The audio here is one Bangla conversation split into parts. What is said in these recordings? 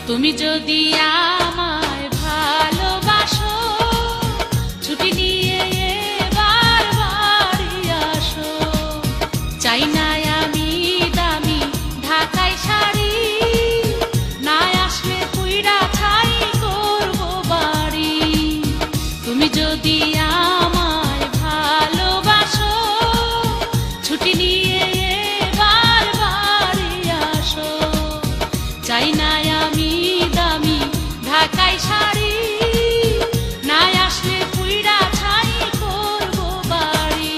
তুমি যদি আমায় ভালোবাসো, ছুটি নিয়ে এবার বাড়ি আসো। চাই না আমি দামি ঢাকাই শাড়ি, না আসলে পুইরা ছাই করব বাড়ি। তুমি যদি আমায় ভালোবাসো, ছুটি নিয়ে এবার বাড়ি আসো। চাই না আমি দামি ঢাকাই শাড়ি, না আসলে পুইরা ছাই করব বাড়ি।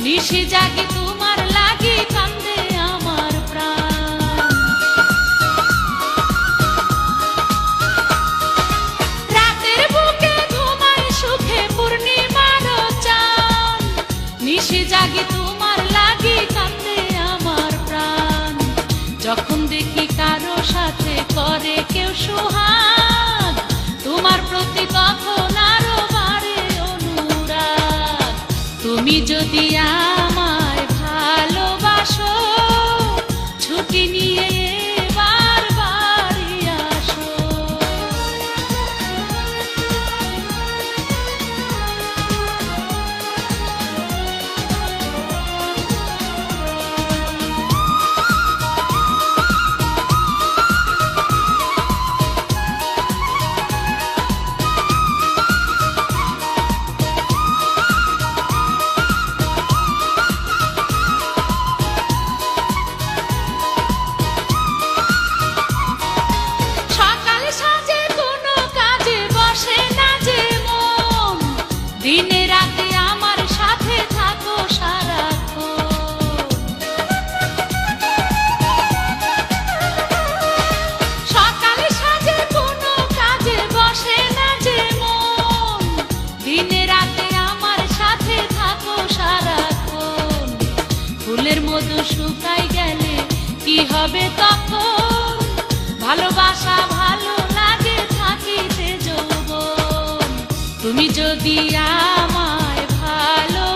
নিশি জাগি তোমার লাগি, কান্দে আমার প্রাণ। রাতের বুকে ঘুমাই সুখে পূর্ণিমার চাঁদ, নিশি জাগি তোমার লাগি, কান্দে আমার প্রাণ। যখন দেখি কারো সাথে করে কেউ সোহাগ, তোমার প্রতি তখন আরো বাড়ে অনুরাগ। তুমি যদি আমায় ভালোবাসো, ছুটি নিয়ে এবার বাড়ি আসো। দিনে রাতে আমার সাথে থাকো সারাক্ষণ। সকালে সাজে কোনো কাজে বসে না যে মন, দিনে রাতে আমার সাথে থাকো সারাক্ষণ। ফুলের মধু শুকাই গেলে কি হবে তখন, ভালোবাসা ভালো লাগে থাকিতে যৌবন। তুমি যদি